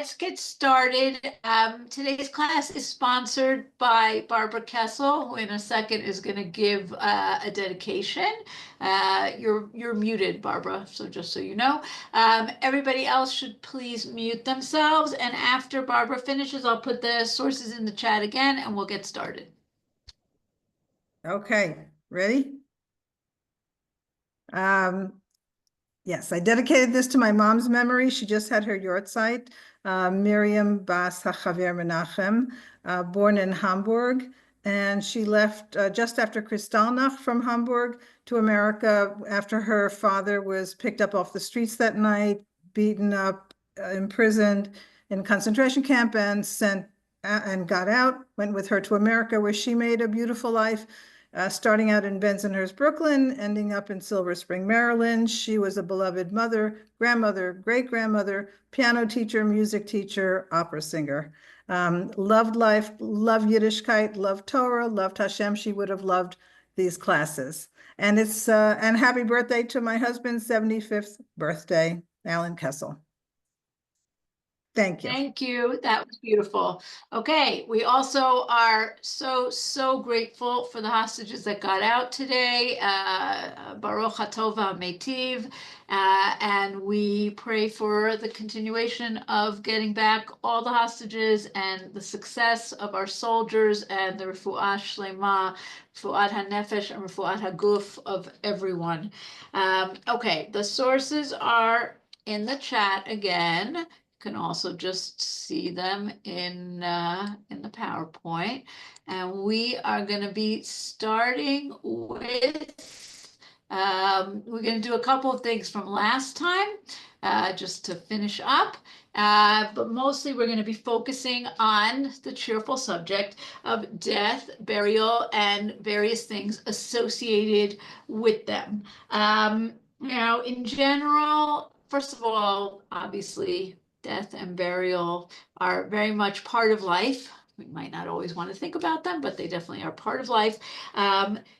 let's get started. Today's class is sponsored by Barbara Kessel, who in a second is going to give a dedication. You're muted, Barbara, so just so you know. Everybody else should please mute themselves, and after Barbara finishes, I'll put the sources in the chat again, and we'll get started. Okay, ready? Yes, I dedicated this to my mom's memory. She just had her yahrzeit, Miriam Bas HaChaver Menachem, born in Hamburg, and she left just after Kristallnacht from Hamburg to America after her father was picked up off the streets that night, beaten up, imprisoned in concentration camp, and sent and got out, went with her to America, where she made a beautiful life. Starting out in Bensonhurst, Brooklyn, ending up in Silver Spring, Maryland. She was a beloved mother, grandmother, great-grandmother, piano teacher, music teacher, opera singer. Loved life, loved Yiddishkeit, loved Torah, loved Hashem. She would have loved these classes. And it's and happy birthday to my husband's 75th birthday, Alan Kessel. Thank you. Thank you. That was beautiful. Okay, we also are so grateful for the hostages that got out today. Baruch HaTov HaMeitiv. And we pray for the continuation of getting back all the hostages and the success of our soldiers and the refuah shlema, refuat hanefesh, and refuat haguf of everyone. Okay, the sources are in the chat again. Can also just see them in the PowerPoint. And we are going to be starting with, we're going to do a couple of things from last time, just to finish up. But mostly we're going to be focusing on the cheerful subject of death, burial, and various things associated with them. In general, first of all, obviously, death and burial are very much part of life. We might not always want to think about them, but they definitely are part of life.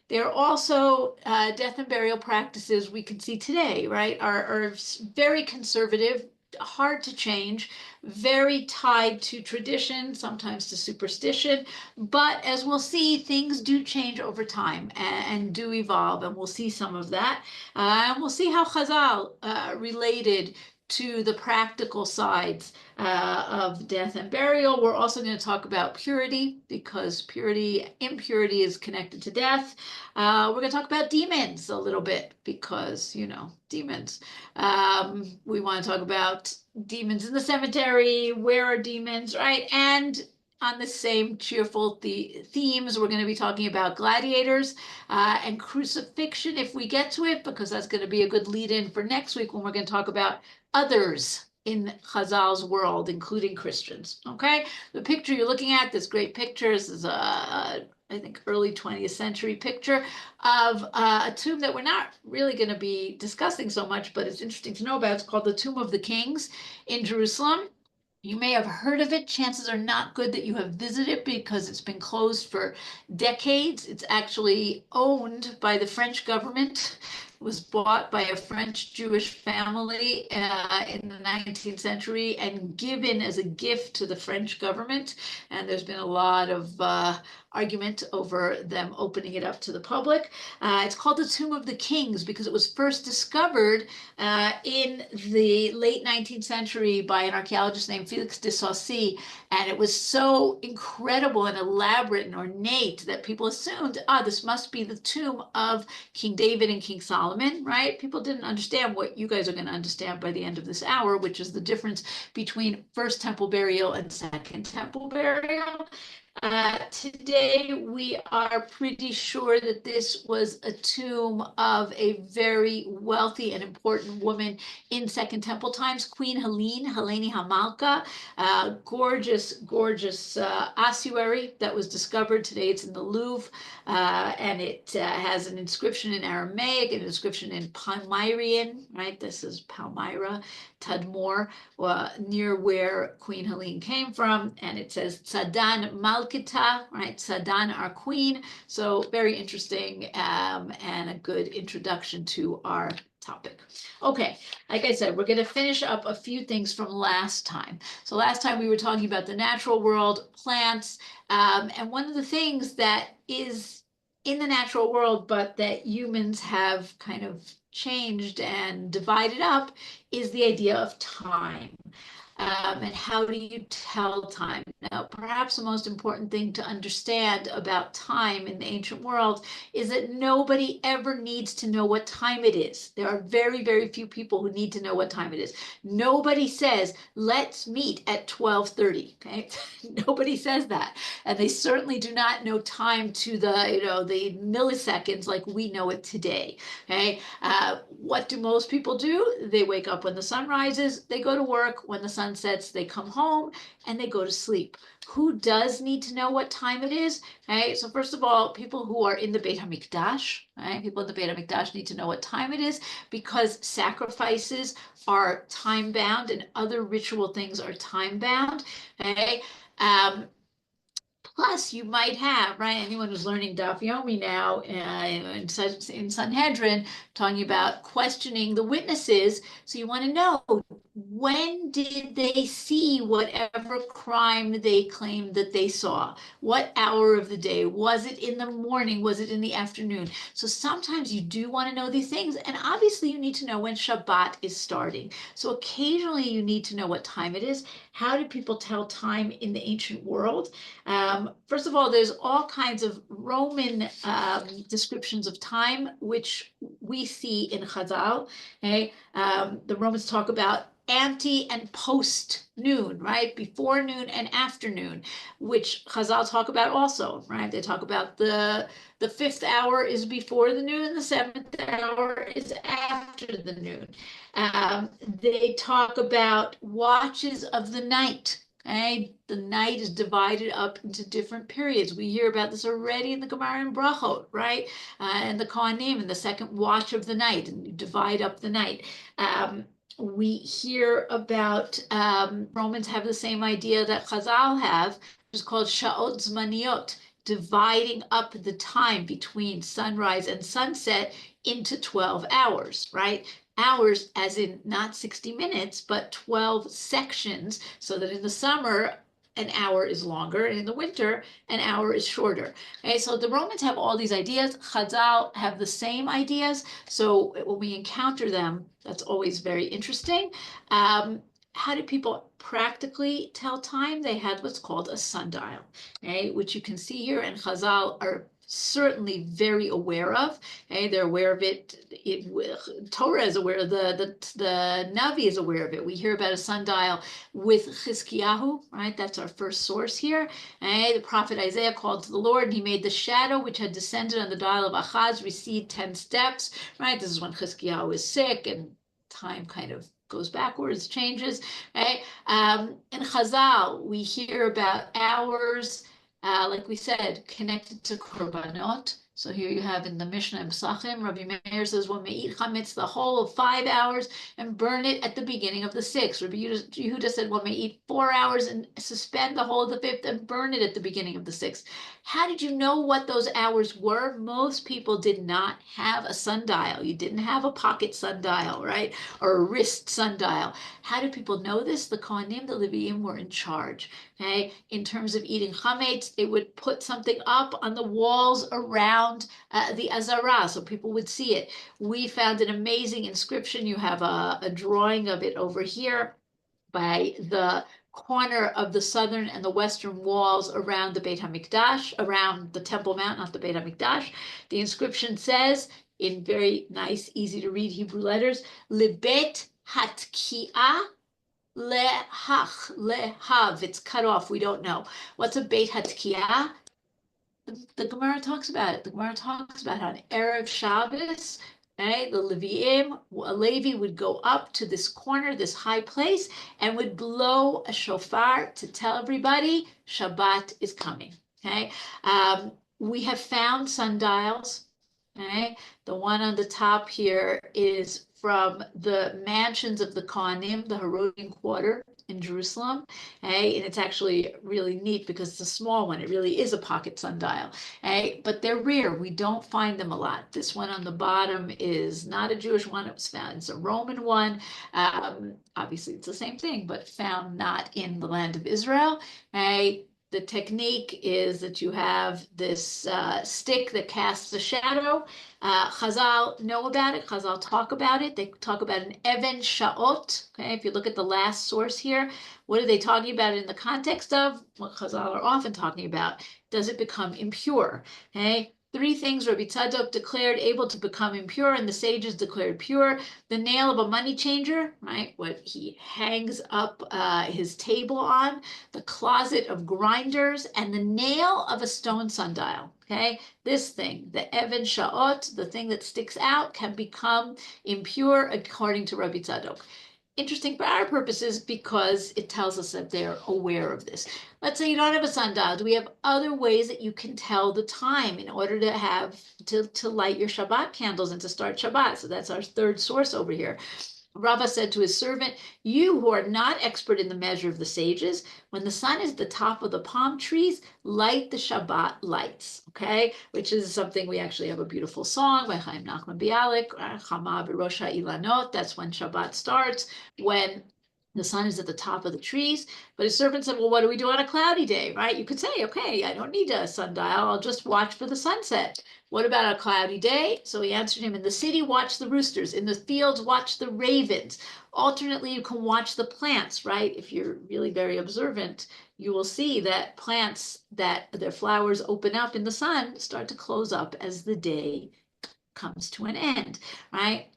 They're also death and burial practices we can see today, right, are very conservative, hard to change, very tied to tradition, sometimes to superstition. But as we'll see, things do change over time and do evolve, and we'll see some of that. And we'll see how Chazal related to the practical sides of death and burial. We're also going to talk about purity, because impurity is connected to death. We're going to talk about demons a little bit, because, demons. We want to talk about demons in the cemetery. Where are demons, right? And on the same cheerful themes, we're going to be talking about gladiators and crucifixion if we get to it, because that's going to be a good lead-in for next week when we're going to talk about others in Chazal's world, including Christians. Okay, the picture you're looking at, this great picture, this is I think early 20th century picture of a tomb that we're not really going to be discussing so much, but it's interesting to know about. It's called the Tomb of the Kings in Jerusalem. You may have heard of it. Chances are not good that you have visited, because it's been closed for decades. It's actually owned by the French government. It was bought by a French Jewish family in the 19th century and given as a gift to the French government. And there's been a lot of argument over them opening it up to the public. It's called the Tomb of the Kings because it was first discovered in the late 19th century by an archaeologist named Felix de Saussy. And it was so incredible and elaborate and ornate that people assumed, this must be the tomb of King David and King Solomon, right? People didn't understand what you guys are going to understand by the end of this hour, which is the difference between First Temple burial and Second Temple burial. Today, we are pretty sure that this was a tomb of a very wealthy and important woman in Second Temple times, Queen Helene Hamalka, gorgeous ossuary that was discovered. Today it's in the Louvre, and it has an inscription in Aramaic, an inscription in Palmyrian, right? This is Palmyra, Tadmor, near where Queen Helene came from, and it says Tzadan Mal Malkita, right? Sadan, our queen. So very interesting and a good introduction to our topic. Okay, like I said, we're going to finish up a few things from last time. So last time we were talking about the natural world, plants, and one of the things that is in the natural world, but that humans have kind of changed and divided up, is the idea of time. And how do you tell time? Now, perhaps the most important thing to understand about time in the ancient world is that nobody ever needs to know what time it is. There are very, very few people who need to know what time it is. Nobody says, let's meet at 12:30, okay? Nobody says that. And they certainly do not know time to the milliseconds like we know it today, okay? What do most people do? They wake up when the sun rises, they go to work. When the sun sets, they come home and they go to sleep. Who does need to know what time it is? Okay, so first of all, people who are in the Beit HaMikdash, right? People in the Beit HaMikdash need to know what time it is because sacrifices are time bound and other ritual things are time bound. Okay. Plus, you might have, right, anyone who's learning Daf Yomi now in Sanhedrin, talking about questioning the witnesses. So you want to know, when did they see whatever crime they claimed that they saw? What hour of the day? Was it in the morning? Was it in the afternoon? So sometimes you do want to know these things. And obviously, you need to know when Shabbat is starting. So occasionally, you need to know what time it is. How did people tell time in the ancient world? First of all, there's all kinds of Roman descriptions of time, which we see in Chazal. Okay? The Romans talk about ante and post noon, right? Before noon and afternoon, which Chazal talk about also, right? They talk about the fifth hour is before the noon, and the seventh hour is after the noon. They talk about watches of the night. Okay, the night is divided up into different periods. We hear about this already in the Gemara and Brachot, right? And the Kohanim in the second watch of the night, and you divide up the night. We hear about Romans have the same idea that Chazal have, which is called Sha'ot Zmaniot, dividing up the time between sunrise and sunset into 12 hours, right? Hours as in not 60 minutes, but 12 sections, so that in the summer, an hour is longer, and in the winter, an hour is shorter. Okay, so the Romans have all these ideas. Chazal have the same ideas. So when we encounter them, that's always very interesting. How do people practically tell time? They had what's called a sundial, okay, which you can see here, and Chazal are certainly very aware of. Okay, they're aware of it. Torah is aware of the Navi is aware of it. We hear about a sundial with Chizkiyahu, right? That's our first source here. Okay, the prophet Isaiah called to the Lord, and he made the shadow which had descended on the dial of Achaz recede 10 steps, right? This is when Chizkiyahu is sick and time kind of goes backwards, changes, right? In Chazal, we hear about hours, like we said, connected to korbanot. So here you have in the Mishnah and Pesachim, Rabbi Meir says, when we eat chametz the whole of 5 hours and burn it at the beginning of the 6th. Rabbi Yehuda said, when we eat 4 hours and suspend the whole of the 5th and burn it at the beginning of the 6th. How did you know what those hours were? Most people did not have a sundial. You didn't have a pocket sundial, right? Or a wrist sundial. How do people know this? The Kohanim, the Leviim were in charge. Okay, in terms of eating chametz, they would put something up on the walls around the azara so people would see it. We found an amazing inscription. You have a drawing of it over here by the corner of the southern and the western walls around the Beit HaMikdash, around the Temple Mount, not the Beit HaMikdash. The inscription says, in very nice, easy to read Hebrew letters, Libet Hatki'ah lehav, it's cut off, we don't know. What's a beit hatkiyah? The Gemara talks about it. The Gemara talks about how on Erev Shabbos, right, the Leviim, a Levi would go up to this corner, this high place, and would blow a shofar to tell everybody Shabbat is coming. Okay, we have found sundials. Okay, the one on the top here is from the mansions of the Kohanim, the Herodian quarter. in Jerusalem. Okay, and it's actually really neat because it's a small one. It really is a pocket sundial. Okay, but they're rare. We don't find them a lot. This one on the bottom is not a Jewish one. It was found. It's a Roman one. Obviously, it's the same thing, but found not in the land of Israel. Okay, the technique is that you have this stick that casts a shadow. Chazal know about it. Chazal talk about it. They talk about an even sha'ot. Okay, if you look at the last source here, what are they talking about in the context of? What Chazal are often talking about. Does it become impure? Okay, three things Rabbi Tzadok declared able to become impure, and the sages declared pure. The nail of a money changer, right? What he hangs up his table on, the closet of grinders, and the nail of a stone sundial. Okay, this thing, the even sha'ot, the thing that sticks out, can become impure according to Rabbi Tzadok. Interesting for our purposes because it tells us that they're aware of this. Let's say you don't have a sundial. Do we have other ways that you can tell the time in order to have to light your Shabbat candles and to start Shabbat? So that's our third source over here. Rava said to his servant, "You who are not expert in the measure of the sages, when the sun is at the top of the palm trees, light the Shabbat lights." Okay, which is something we actually have a beautiful song by Chaim Nachman Bialik, Chama B'Rosh Ilanot. That's when Shabbat starts, when the sun is at the top of the trees. But his servant said, "Well, what do we do on a cloudy day?" Right? You could say, "Okay, I don't need a sundial. I'll just watch for the sunset." What about a cloudy day? So he answered him, "In the city, watch the roosters. In the fields, watch the ravens. Alternately, you can watch the plants," right? If you're really very observant, you will see that plants that their flowers open up in the sun start to close up as the day comes to an end, right?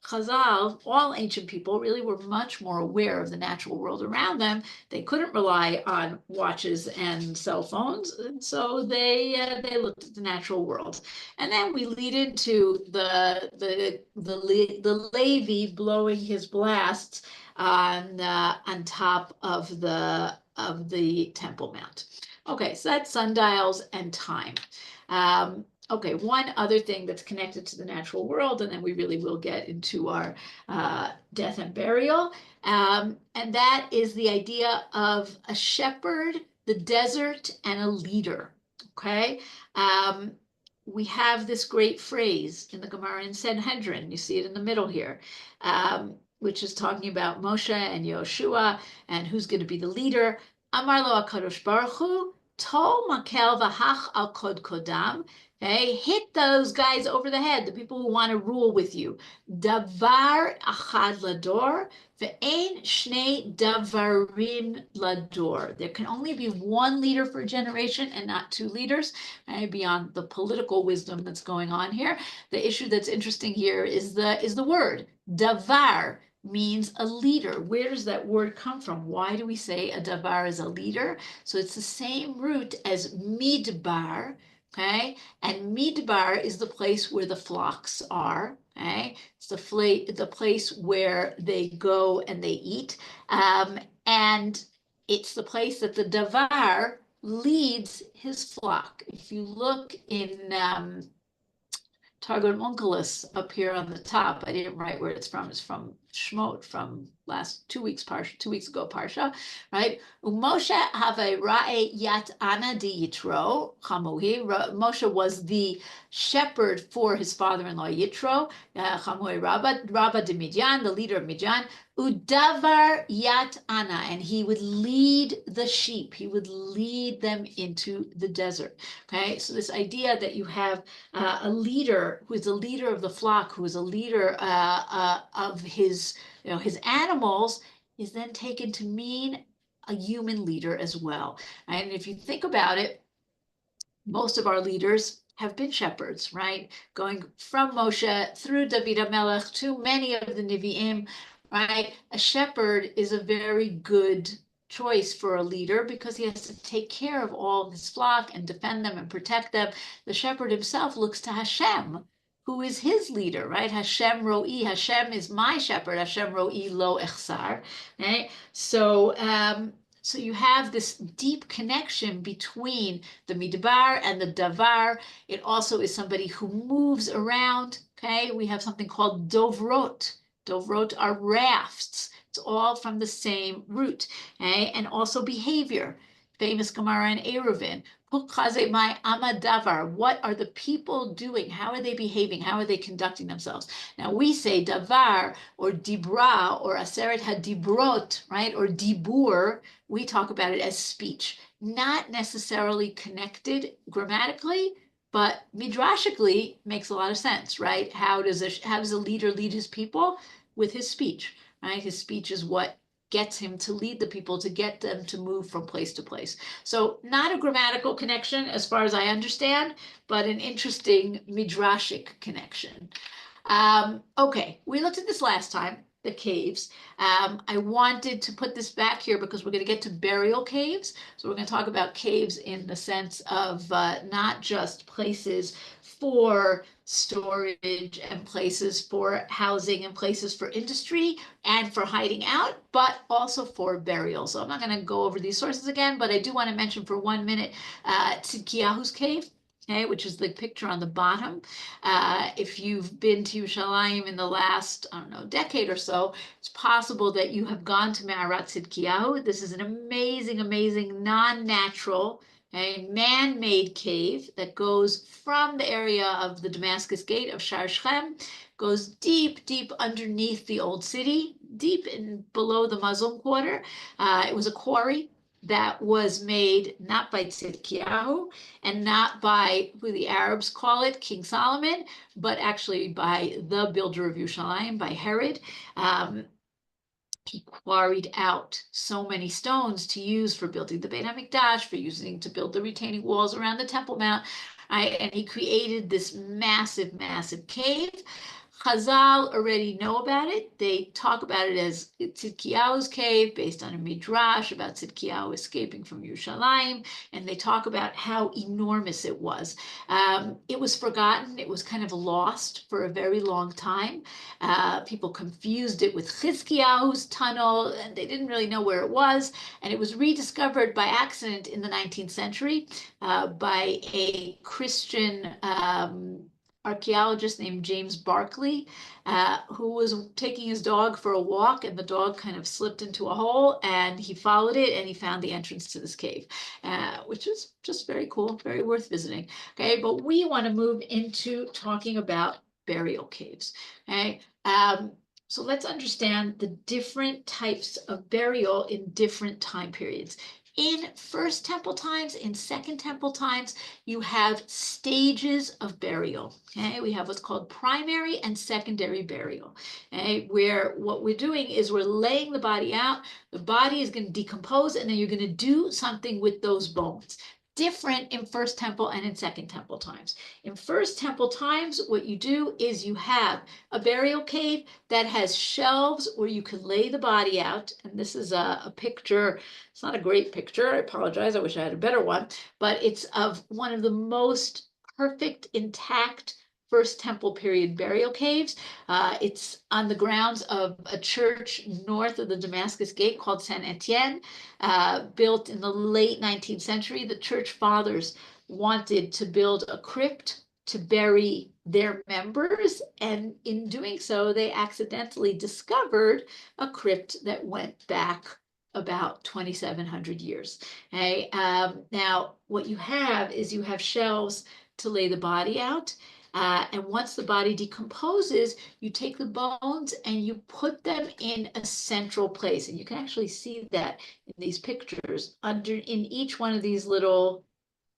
Chazal, all ancient people really were much more aware of the natural world around them. They couldn't rely on watches and cell phones, and so they looked at the natural world. And then we lead into the Levi blowing his blasts on top of the Temple Mount. Okay, so that's sundials and time. Okay, one other thing that's connected to the natural world, and then we really will get into our death and burial, and that is the idea of a shepherd, the desert, and a leader. Okay, we have this great phrase in the Gemara in Sanhedrin. You see it in the middle here, which is talking about Moshe and Yoshua and who's going to be the leader. Amar lo HaKadosh Baruch Hu, Tol makel v'hach al kod kodam. Okay, hit those guys over the head, the people who want to rule with you. Davar achad lador, ve'ein shnei davarim lador. There can only be one leader for a generation and not two leaders, right? Beyond the political wisdom that's going on here. The issue that's interesting here is the word. Davar means a leader. Where does that word come from? Why do we say a davar is a leader? So it's the same root as midbar, okay? And midbar is the place where the flocks are, okay? It's the place where they go and they eat. And it's the place that the davar leads his flock. If you look in Targum Onkelos up here on the top, I didn't write where it's from. It's from Shmot, from last 2 weeks ago Parsha, right? Moshe have a ra'e yat ana di yitro chamuhi. Moshe was the shepherd for his father-in-law Yitro, chamuhi Rabba de Midian, the leader of Midian. Udavar yat ana, and he would lead the sheep. He would lead them into the desert. Okay, so this idea that you have a leader who is a leader of the flock, who is a leader of his animals, is then taken to mean a human leader as well. And if you think about it, most of our leaders have been shepherds, right? Going from Moshe through David HaMelech to many of the Nevi'im, right? A shepherd is a very good choice for a leader because he has to take care of all of his flock and defend them and protect them. The shepherd himself looks to Hashem, who is his leader, right? Hashem ro'i, Hashem is my shepherd, Hashem ro'i lo echsar, right? So you have this deep connection between the midbar and the davar. It also is somebody who moves around, okay? We have something called dovrot. Dovrot are rafts. It's It's all from the same root. Okay? And also behavior. Famous Gemara in Eruvin. What are the people doing? How are they behaving? How are they conducting themselves? Now we say davar or dibra or aseret hadibrot, right? Or dibur. We talk about it as speech, not necessarily connected grammatically, but midrashically makes a lot of sense, right? How does a leader lead his people? With his speech, right? His speech is what gets him to lead the people, to get them to move from place to place. So not a grammatical connection as far as I understand, but an interesting midrashic connection. Okay, we looked at this last time, the caves. I wanted to put this back here because we're going to get to burial caves. So we're going to talk about caves in the sense of not just places for storage and places for housing and places for industry and for hiding out, but also for burial. So I'm not going to go over these sources again, but I do want to mention for 1 minute Tzidkiyahu's cave. Okay, which is the picture on the bottom. If you've been to Yerushalayim in the last, I don't know, decade or so, it's possible that you have gone to Me'arat Tzidkiyahu. This is an amazing, amazing, non-natural, man-made cave that goes from the area of the Damascus Gate of Shar Shechem, goes deep, deep underneath the old city, deep in below the Muslim quarter. It was a quarry that was made not by Tzidkiyahu and not by who the Arabs call it, King Solomon, but actually by the builder of Yerushalayim, by Herod. He quarried out so many stones to use for building the Beit HaMikdash, for using to build the retaining walls around the Temple Mount, right? And he created this massive, massive cave. Chazal already know about it. They talk about it as Tzidkiyahu's cave, based on a midrash about Tzidkiyahu escaping from Yerushalayim, and they talk about how enormous it was. It was forgotten. It was kind of lost for a very long time. People confused it with Chizkiyahu's tunnel, and they didn't really know where it was. And it was rediscovered by accident in the 19th century by a Christian archaeologist named James Barclay, who was taking his dog for a walk, and the dog kind of slipped into a hole, and he followed it, and he found the entrance to this cave, which is just very cool, very worth visiting. Okay, but we want to move into talking about burial caves. Okay, so let's understand the different types of burial in different time periods. In First Temple times, in Second Temple times, you have stages of burial. Okay, we have what's called primary and secondary burial. Okay, where what we're doing is we're laying the body out. The body is going to decompose, and then you're going to do something with those bones. Different in First Temple and in Second Temple times. In First Temple times, what you do is you have a burial cave that has shelves where you can lay the body out. And this is a picture. It's not a great picture. I apologize. I wish I had a better one, but it's of one of the most perfect, intact First Temple period burial caves. It's on the grounds of a church north of the Damascus Gate called Saint Etienne, built in the late 19th century. The church fathers wanted to build a crypt to bury their members, and in doing so, they accidentally discovered a crypt that went back about 2,700 years. Okay, now what you have is you have shelves to lay the body out. And once the body decomposes, you take the bones and you put them in a central place. And you can actually see that in these pictures. In each one of these little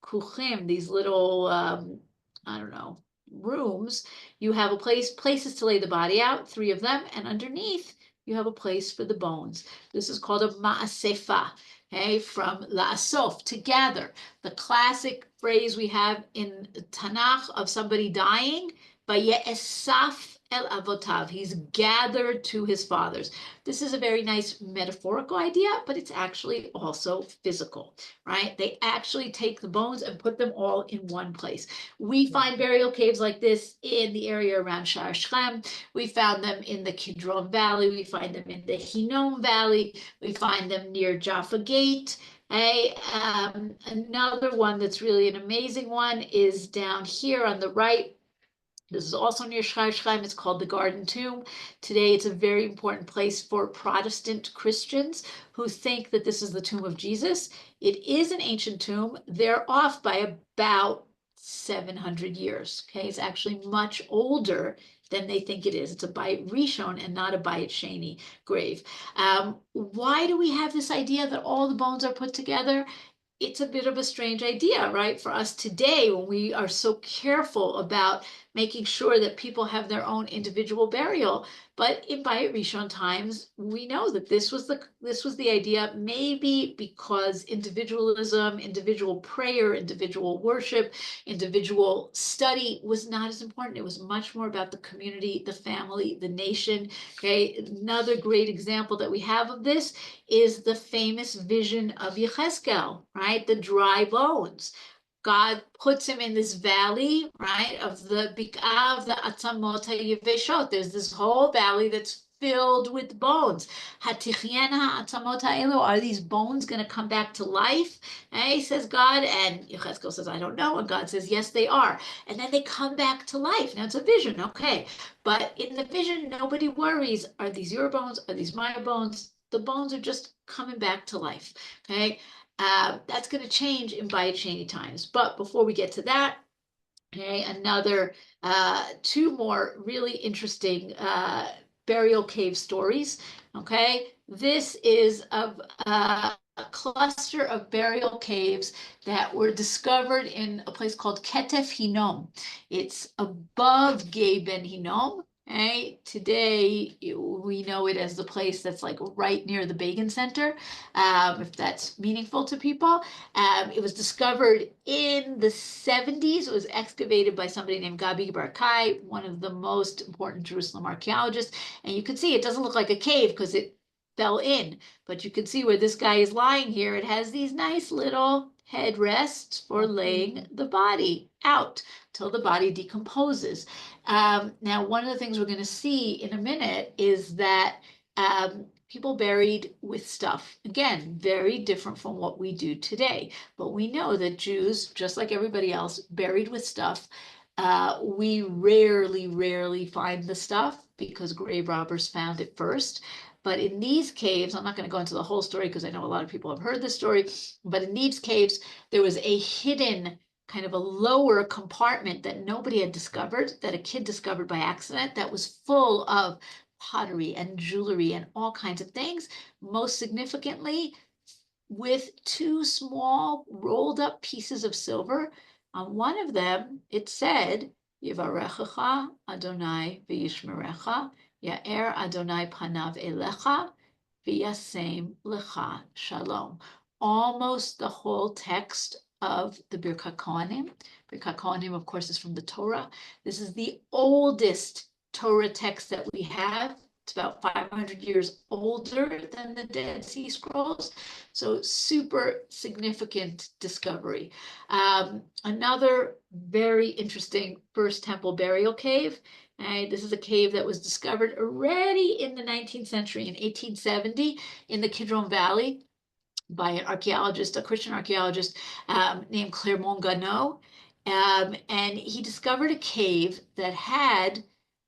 kuchim, these little, I don't know, rooms, you have places to lay the body out, 3 of them, and underneath you have a place for the bones. This is called a ma'asefa, okay, from la'asof, to gather. The classic phrase we have in Tanakh of somebody dying, Vaye'esaf el avotav, he's gathered to his fathers. This is a very nice metaphorical idea, but it's actually also physical, right? They actually take the bones and put them all in one place. We find burial caves like this in the area around Shar Shechem. We found them in the Kidron Valley. We find them in the Hinnom Valley. We find them near Jaffa Gate. Another one that's really an amazing one is down here on the right This is also near Schreibschreim. It's called the Garden Tomb. Today, it's a very important place for Protestant Christians who think that this is the tomb of Jesus. It is an ancient tomb. They're off by about 700 years. Okay, it's actually much older than they think it is. It's a Bayit Rishon and not a Bayit Sheni grave. Why do we have this idea that all the bones are put together? It's a bit of a strange idea, right? For us today, when we are so careful about making sure that people have their own individual burial. But in Bayit Rishon times, we know that this was the idea, maybe because individualism, individual prayer, individual worship, individual study was not as important. It was much more about the community, the family, the nation. Okay, another great example that we have of this is the famous vision of Yechezkel, right? The dry bones. God puts him in this valley, right, of the Bik'ah of the Atzamot HaYeveshot. There's this whole valley that's filled with bones. Hatichiena Atzamot Ha'elu, are these bones going to come back to life? And says God, and Yechezkel says, I don't know. And God says, yes, they are. And then they come back to life. Now it's a vision, okay. But in the vision, nobody worries, are these your bones? Are these my bones? The bones are just coming back to life, okay? That's going to change in Bayit Sheni times. But before we get to that, okay, another two more really interesting burial cave stories. Okay, this is of a cluster of burial caves that were discovered in a place called Ketef Hinom. It's above Gei Ben Hinnom. Okay, today we know it as the place that's like right near the Begin Center, if that's meaningful to people. It was discovered in the 70s. It was excavated by somebody named Gabi Barkai, one of the most important Jerusalem archaeologists. And you can see it doesn't look like a cave because it fell in, but you can see where this guy is lying here. It has these nice little headrests for laying the body out till the body decomposes. Now, one of the things we're going to see in a minute is that people buried with stuff. Again, very different from what we do today. But we know that Jews, just like everybody else, buried with stuff. We rarely find the stuff because grave robbers found it first. But in these caves, I'm not going to go into the whole story because I know a lot of people have heard this story, but in these caves, there was a hidden kind of a lower compartment that nobody had discovered, that a kid discovered by accident, that was full of pottery and jewelry and all kinds of things. Most significantly, with two small rolled up pieces of silver. On one of them, it said, Yivarechecha Adonai v'yishmerecha, Ya'er Adonai panav elecha, v'yasem lecha shalom. Almost the whole text of the Birkat Kohanim. Birkat Kohanim, of course, is from the Torah. This is the oldest Torah text that we have. It's about 500 years older than the Dead Sea Scrolls. So super significant discovery. Another very interesting First Temple burial cave. This is a cave that was discovered already in the 19th century, in 1870, in the Kidron Valley by an archaeologist, a Christian archaeologist named Clermont Ganneau. And he discovered a cave that had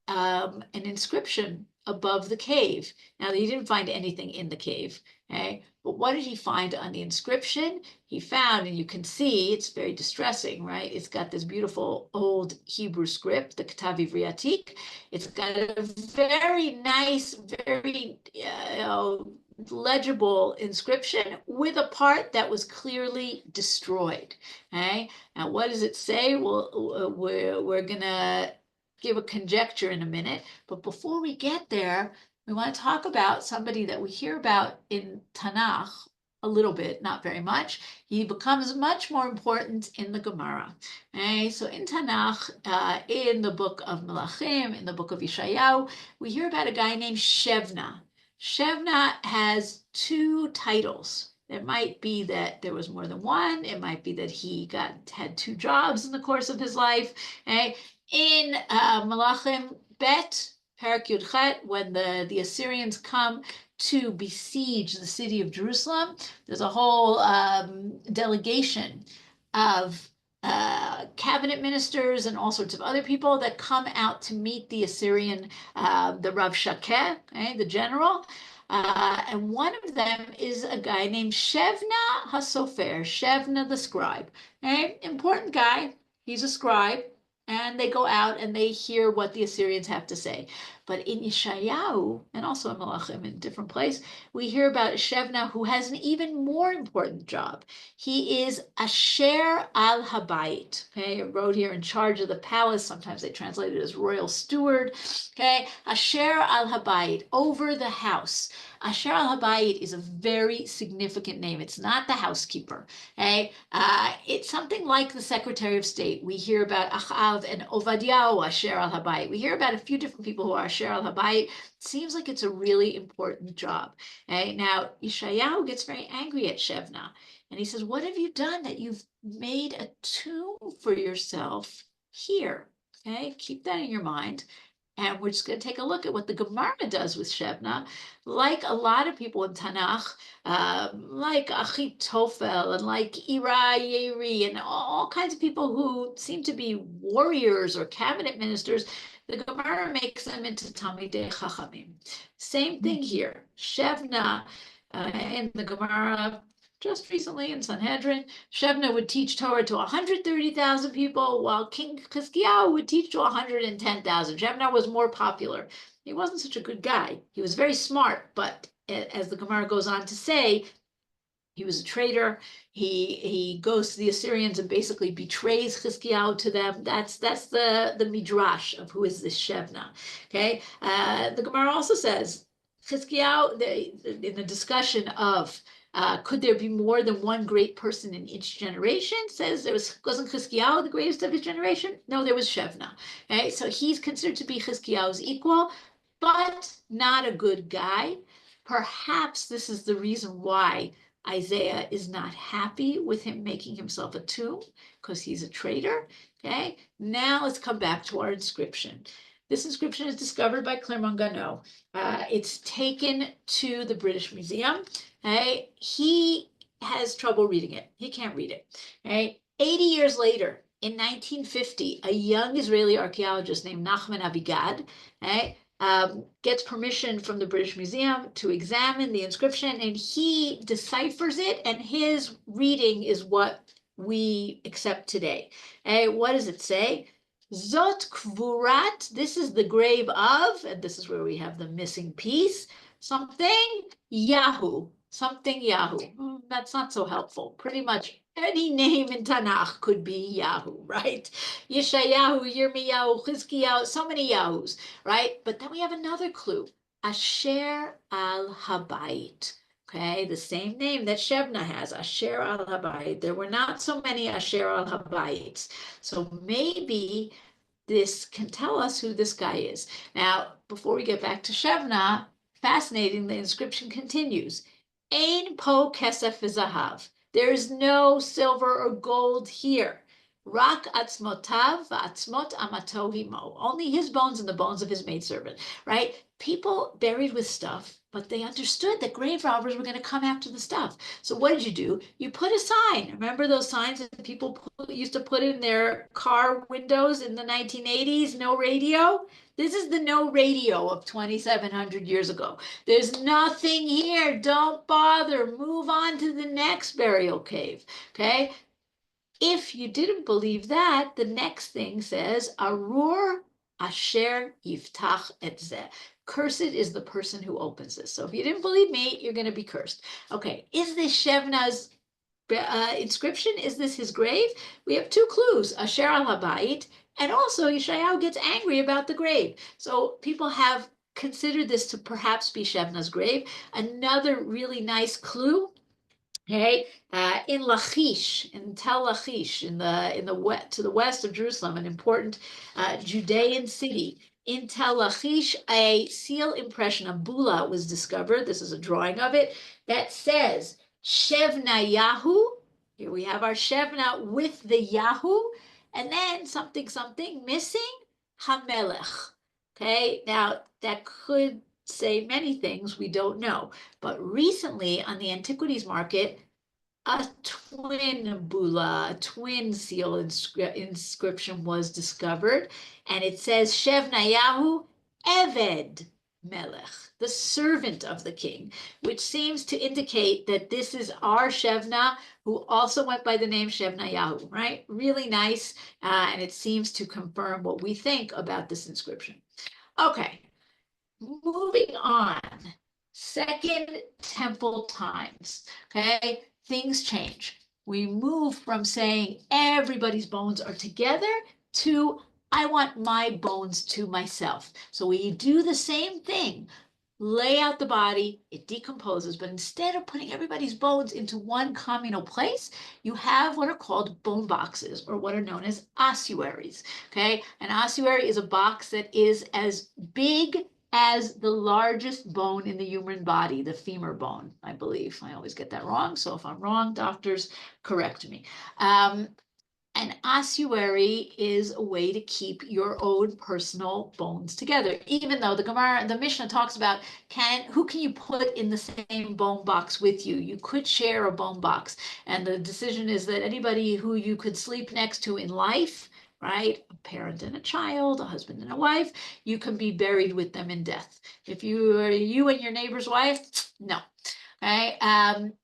an inscription above the cave. Now, he didn't find anything in the cave, okay? But what did he find on the inscription? He found, and you can see, it's very distressing, right? It's got this beautiful old Hebrew script, the Ketav Ivri Atik. It's got a very nice, very legible inscription with a part that was clearly destroyed. Okay, now what does it say? Well, we're gonna give a conjecture in a minute, but before we get there, we want to talk about somebody that we hear about in Tanakh a little bit, not very much. He becomes much more important in the Gemara. Okay, so in Tanakh, in the book of Melachim, in the book of Yeshayahu, we hear about a guy named Shevna. Shevna has two titles. It might be that there was more than one. It might be that he had two jobs in the course of his life. Okay? In Melachim Bet, Perak Yud Chet, when the Assyrians come to besiege the city of Jerusalem, there's a whole delegation of cabinet ministers and all sorts of other people that come out to meet the Assyrian, the Rav Shakeh, okay, the general. And one of them is a guy named Shevna HaSofer, Shevna the scribe. Okay? Important guy. He's a scribe. And they go out and they hear what the Assyrians have to say. But in Yeshayahu, and also in Malachim in a different place, we hear about Shevna, who has an even more important job. He is Asher al Habayit. Okay, I wrote here in charge of the palace. Sometimes they translate it as royal steward. Okay, Asher al Habayit, over the house. Asher al Habayit is a very significant name. It's not the housekeeper. Okay, it's something like the Secretary of State. We hear about Achav and Ovadiah Asher al Habayit. We hear about a few different people who are Asher al Habayit. Seems like it's a really important job. Okay, now Yeshayahu gets very angry at Shevna. And he says, what have you done that you've made a tomb for yourself here? Okay, keep that in your mind. And we're just going to take a look at what the Gemara does with Shebna. Like a lot of people in Tanakh, like Achitofel and like Ira Yeri and all kinds of people who seem to be warriors or cabinet ministers, the Gemara makes them into Talmidei Chachamim. Same thing here. Shebna in the Gemara just recently in Sanhedrin, Shebna would teach Torah to 130,000 people, while King Chizkiyahu would teach to 110,000. Shebna was more popular. He wasn't such a good guy. He was very smart, but as the Gemara goes on to say, he was a traitor. He goes to the Assyrians and basically betrays Chizkiyahu to them. That's the midrash of who is this Shebna. Okay, the Gemara also says Chizkiyahu in the discussion of could there be more than one great person in each generation? Says wasn't Chizkiyahu the greatest of his generation? No, there was Shevna. Okay, so he's considered to be Chizkiyahu's equal, but not a good guy. Perhaps this is the reason why Isaiah is not happy with him making himself a tomb, because he's a traitor. Okay, now let's come back to our inscription. This inscription is discovered by Clermont Ganneau. It's taken to the British Museum. Okay? He has trouble reading it. He can't read it. Okay? 80 years later, in 1950, a young Israeli archaeologist named Nachman Avigad, okay, gets permission from the British Museum to examine the inscription, and he deciphers it, and his reading is what we accept today. Okay? What does it say? Zot kvurat, this is the grave of, and this is where we have the missing piece, something Yahoo, something Yahoo. That's not so helpful. Pretty much any name in Tanakh could be Yahoo, right? Yeshayahu, Yirmiyahu, Chizkiyahu, so many Yahoos, right? But then we have another clue, Asher al Habayit. Okay, the same name that Shebna has, Asher al Habayit. There were not so many Asher al Habayits. So maybe this can tell us who this guy is. Now, before we get back to Shebna, fascinating, the inscription continues. Ein po kesef v'zahav. There is no silver or gold here. Rak atzmotav v'atzmot amato himo. Only his bones and the bones of his maidservant, right? People buried with stuff, but they understood that grave robbers were going to come after the stuff. So what did you do? You put a sign. Remember those signs that people used to put in their car windows in the 1980s? No radio? This is the no radio of 2,700 years ago. There's nothing here. Don't bother. Move on to the next burial cave. Okay? If you didn't believe that, the next thing says, Arur Asher Yiftach et zeh. Cursed is the person who opens this. So if you didn't believe me, you're going to be cursed. Okay, is this Shevna's inscription? Is this his grave? We have two clues, Asher al Habayit, and also Yeshayahu gets angry about the grave. So people have considered this to perhaps be Shevna's grave. Another really nice clue, okay, in Lachish, in Tel Lachish, in the west, to the west of Jerusalem, an important Judean city. In Tel Lachish, a seal impression, a bula, was discovered. This is a drawing of it that says Shevna Yahu. Here we have our Shevna with the Yahu, and then something missing, Hamelech. Okay, now that could say many things, we don't know. But recently on the antiquities market, a twin bula, a twin seal inscription was discovered, and it says Shevnayahu Eved Melech, the servant of the king, which seems to indicate that this is our Shevna, who also went by the name Shevnayahu, right? Really nice, and it seems to confirm what we think about this inscription. Okay, moving on. Second temple times, okay? Things change. We move from saying everybody's bones are together to I want my bones to myself. So we do the same thing, lay out the body, it decomposes, but instead of putting everybody's bones into one communal place, you have what are called bone boxes, or what are known as ossuaries. Okay, an ossuary is a box that is as big as the largest bone in the human body, the femur bone, I believe. I always get that wrong, so if I'm wrong, doctors, correct me. An ossuary is a way to keep your own personal bones together. Even though the Gemara, the Mishnah talks about who can you put in the same bone box with you? You could share a bone box, and the decision is that anybody who you could sleep next to in life, right? A parent and a child, a husband and a wife, you can be buried with them in death. If you are you and your neighbor's wife, no. Okay.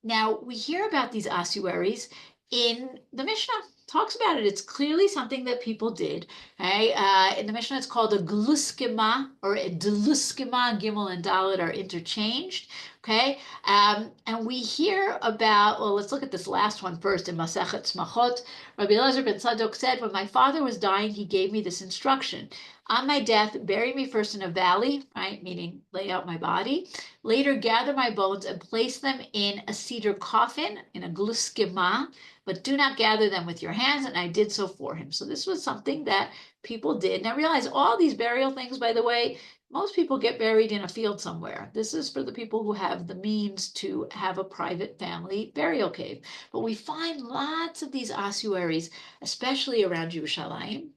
Now we hear about these ossuaries in the Mishnah. Talks about it. It's clearly something that people did. Okay. In the Mishnah, it's called a gluskima or a deluskima. Gimel and Dalet are interchanged. Okay. And we hear about, well, let's look at this last one first in Masechet Smachot. Rabbi Elazar ben Tzadok said, when my father was dying, he gave me this instruction. On my death, bury me first in a valley, right? Meaning lay out my body. Later, gather my bones and place them in a cedar coffin, in a gluskima, but do not gather them with your hands. And I did so for him. So this was something that people did. Now realize all these burial things, by the way, most people get buried in a field somewhere. This is for the people who have the means to have a private family burial cave. But we find lots of these ossuaries, especially around Yerushalayim,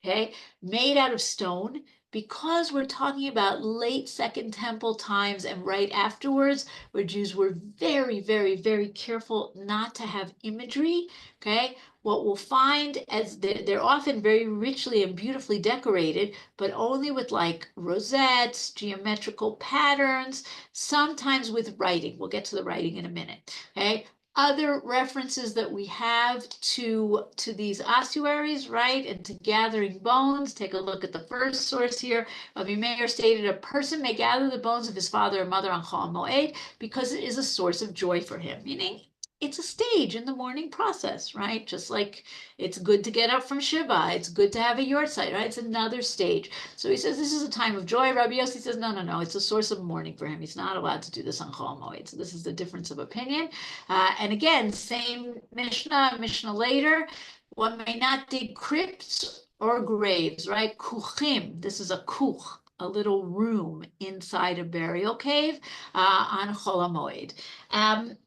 okay, made out of stone, because we're talking about late Second Temple times and right afterwards, where Jews were very, very, very careful not to have imagery. Okay, what we'll find as they're often very richly and beautifully decorated, but only with like rosettes, geometrical patterns, sometimes with writing. We'll get to the writing in a minute. Okay, other references that we have to these ossuaries, right, and to gathering bones. Take a look at the first source here. Rabbi Meir stated, a person may gather the bones of his father or mother on Chol Moed because it is a source of joy for him, meaning it's a stage in the mourning process, right? Just like it's good to get up from Shiva, it's good to have a yortzeit, right? It's another stage. So he says this is a time of joy. Rabbi Yossi says, no, no, no, it's a source of mourning for him. He's not allowed to do this on Chol Moed. So this is the difference of opinion. And again, same Mishnah later, one may not dig crypts or graves, right? Kuchim, this is a kuch, a little room inside a burial cave on Chol HaMoed.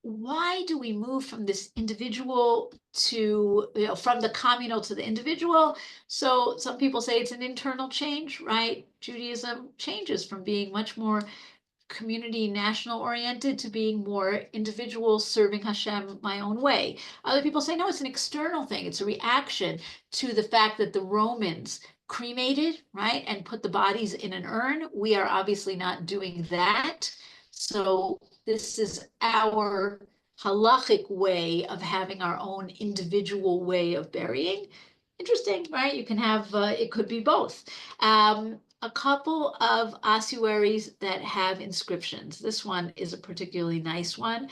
Why do we move from this individual to, from the communal to the individual? So some people say it's an internal change, right? Judaism changes from being much more community national oriented to being more individual, serving Hashem my own way. Other people say, no, it's an external thing. It's a reaction to the fact that the Romans cremated, right, and put the bodies in an urn. We are obviously not doing that. So this is our halachic way of having our own individual way of burying. Interesting, right? You can have, it could be both. A couple of ossuaries that have inscriptions. This one is a particularly nice one.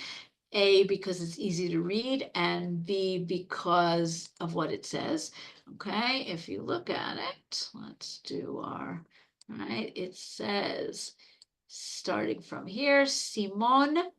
A, because it's easy to read, and B, because of what it says. Okay, if you look at it, let's do our, right, it says, starting from here, Simon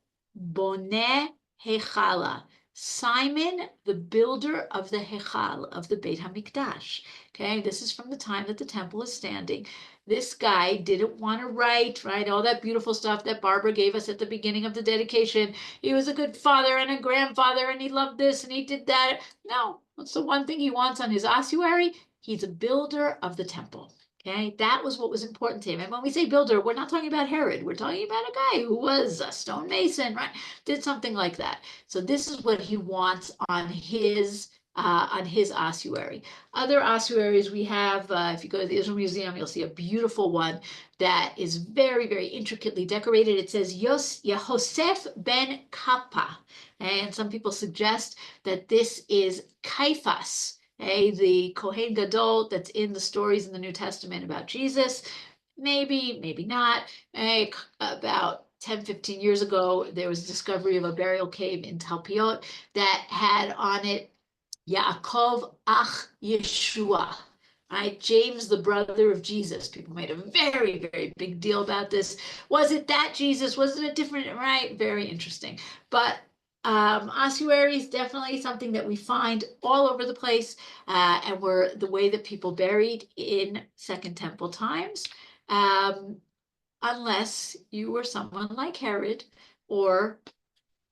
Boneh Hechala. Simon, the builder of the Hechal, of the Beit HaMikdash. Okay, this is from the time that the temple is standing. This guy didn't want to write, right, all that beautiful stuff that Barbara gave us at the beginning of the dedication. He was a good father and a grandfather, and he loved this, and he did that. No, what's the one thing he wants on his ossuary? He's a builder of the temple. Okay, that was what was important to him. And when we say builder, we're not talking about Herod. We're talking about a guy who was a stonemason, right? Did something like that. So this is what he wants on his ossuary. Other ossuaries we have, if you go to the Israel Museum, you'll see a beautiful one that is very, very intricately decorated. It says Yosef ben Kappa. And some people suggest that this is Caiaphas, the Kohen Gadol that's in the stories in the New Testament about Jesus. Maybe, maybe not. About 10, 15 years ago, there was a discovery of a burial cave in Talpiot that had on it Yaakov Ach Yeshua, right? James, the brother of Jesus. People made a very, very big deal about this. Was it that Jesus? Was it a different, right? Very interesting. But ossuary is definitely something that we find all over the place, and were the way that people buried in Second Temple times, um, unless you were someone like Herod or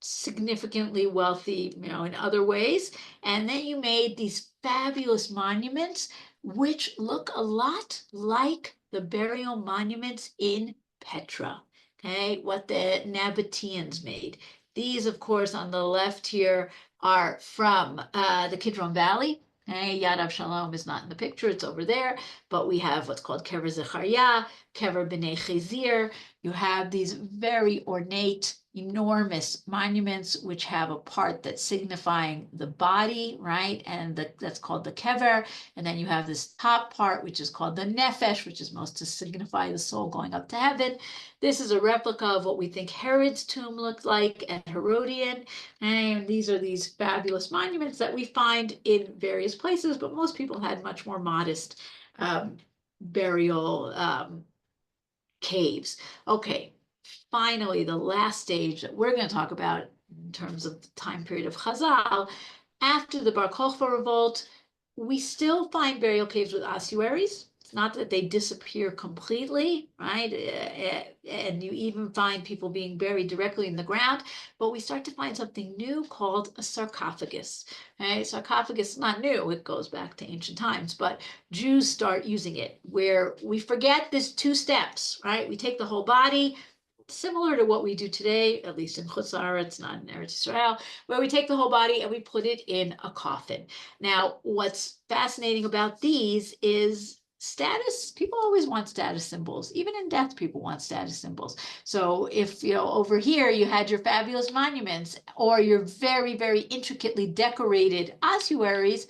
significantly wealthy, in other ways. And then you made these fabulous monuments, which look a lot like the burial monuments in Petra. Okay, what the Nabateans made. These, of course, on the left here are from the Kidron Valley. Okay, Yad Avshalom is not in the picture, it's over there, but we have what's called Kever Zechariah, Kever B'nai Chizir. You have these very ornate, enormous monuments which have a part that's signifying the body, right? And that's called the kever. And then you have this top part, which is called the nefesh, which is most to signify the soul going up to heaven. This is a replica of what we think Herod's tomb looked like at Herodian. And these are these fabulous monuments that we find in various places, but most people had much more modest burial caves. Okay, finally, the last stage that we're going to talk about in terms of the time period of Chazal, after the Bar Kokhba revolt, we still find burial caves with ossuaries. It's not that they disappear completely, right? And you even find people being buried directly in the ground, but we start to find something new called a sarcophagus. Right? Sarcophagus is not new, it goes back to ancient times, but Jews start using it where we forget this two steps, right? We take the whole body, similar to what we do today, at least in Chutz La'aretz, not in Eretz Yisrael, where we take the whole body and we put it in a coffin. Now, what's fascinating about these is status. People always want status symbols. Even in death, people want status symbols. So if, over here you had your fabulous monuments or your very, very intricately decorated ossuaries,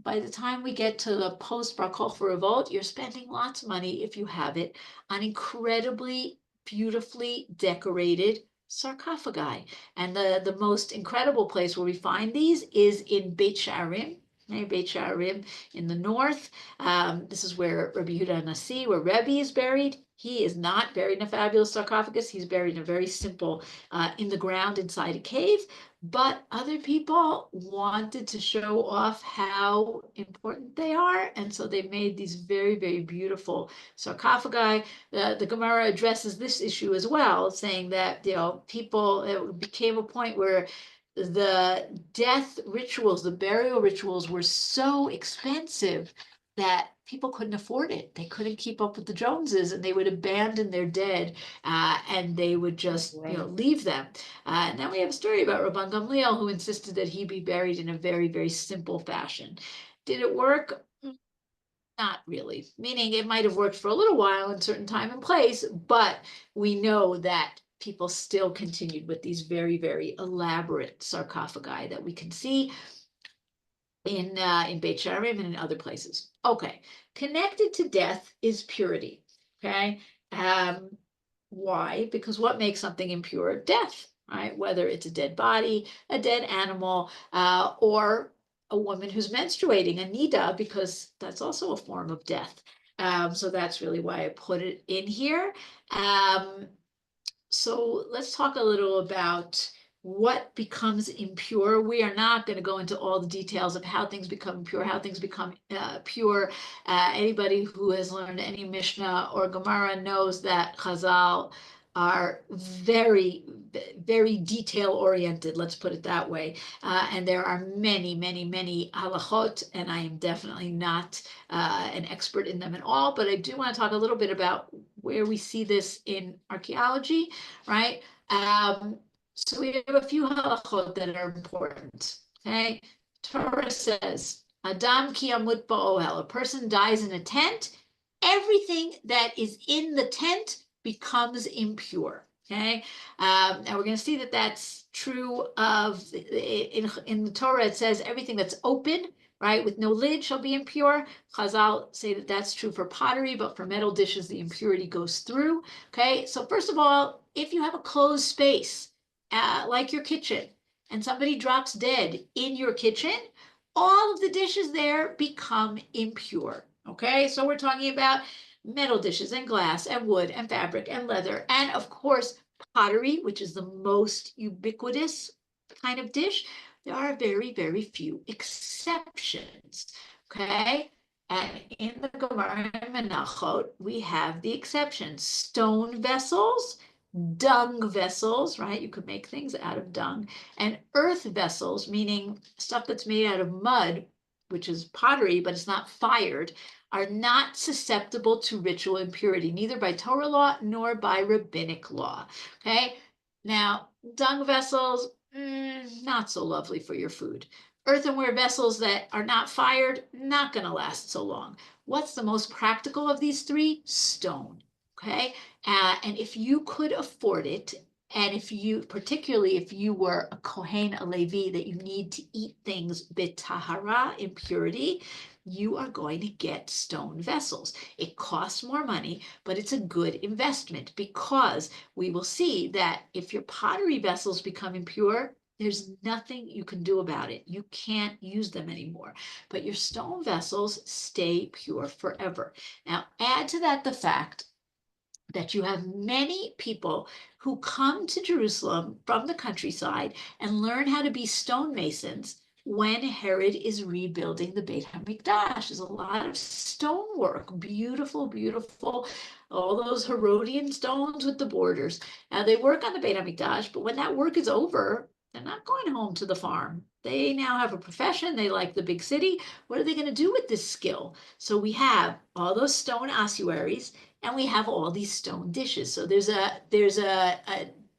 by the time we get to the post Bar Kokhba revolt, you're spending lots of money if you have it on incredibly beautifully decorated sarcophagi. And the most incredible place where we find these is in Beit Sha'arim. Beit Sha'arim in the north. This is where Rabbi Yehuda Nasi, where Rebbe is buried. He is not buried in a fabulous sarcophagus. He's buried in a very simple, in the ground inside a cave. But other people wanted to show off how important they are. And so they made these very, very beautiful sarcophagi. The Gemara addresses this issue as well, saying that, people, it became a point where the death rituals, the burial rituals were so expensive that people couldn't afford it. They couldn't keep up with the Joneses, and they would abandon their dead, and they would just, leave them. And then we have a story about Rabban Gamliel, who insisted that he be buried in a very, very simple fashion. Did it work? Not really, meaning it might have worked for a little while in certain time and place, but we know that people still continued with these very, very elaborate sarcophagi that we can see in Beit Sha'arim and in other places. Okay, connected to death is purity. Okay, why? Because what makes something impure? Death, right? Whether it's a dead body, a dead animal, or a woman who's menstruating, a nida, because that's also a form of death. So that's really why I put it in here. So let's talk a little about what becomes impure. We are not going to go into all the details of how things become pure, how things become pure. Anybody who has learned any Mishnah or Gemara knows that Chazal are very, very detail oriented, let's put it that way. And there are many, many, many halachot, and I am definitely not an expert in them at all, but I do want to talk a little bit about where we see this in archaeology, right? So we have a few halachot that are important, okay? Torah says, Adam ki amut ba'ohel, a person dies in a tent, everything that is in the tent becomes impure. Okay, now we're going to see that that's true of in the Torah. It says everything that's open, right, with no lid shall be impure. Chazal say that that's true for pottery, but for metal dishes, the impurity goes through. Okay, so first of all, if you have a closed space, like your kitchen, and somebody drops dead in your kitchen, all of the dishes there become impure. Okay, so we're talking about metal dishes and glass and wood and fabric and leather, and of course, pottery, which is the most ubiquitous kind of dish. There are very, very few exceptions. Okay, and in the Gemara and Menachot, we have the exceptions: stone vessels, dung vessels, right? You could make things out of dung, and earth vessels, meaning stuff that's made out of mud, which is pottery, but it's not fired, are not susceptible to ritual impurity, neither by Torah law nor by rabbinic law. Okay. Now, dung vessels, not so lovely for your food. Earthenware vessels that are not fired, not going to last so long. What's the most practical of these three? Stone. Okay. And if you could afford it, and if you, particularly if you were a Kohen, a Levi, that you need to eat things b'tahara, impurity, you are going to get stone vessels. It costs more money, but it's a good investment, because we will see that if your pottery vessels become impure, there's nothing you can do about it. You can't use them anymore. But your stone vessels stay pure forever. Now, add to that the fact that you have many people who come to Jerusalem from the countryside and learn how to be stonemasons when Herod is rebuilding the Beit HaMikdash. There's a lot of stonework, beautiful, beautiful, all those Herodian stones with the borders. Now they work on the Beit HaMikdash, but when that work is over, they're not going home to the farm. They now have a profession. They like the big city. What are they going to do with this skill? So we have all those stone ossuaries, and we have all these stone dishes. So there's a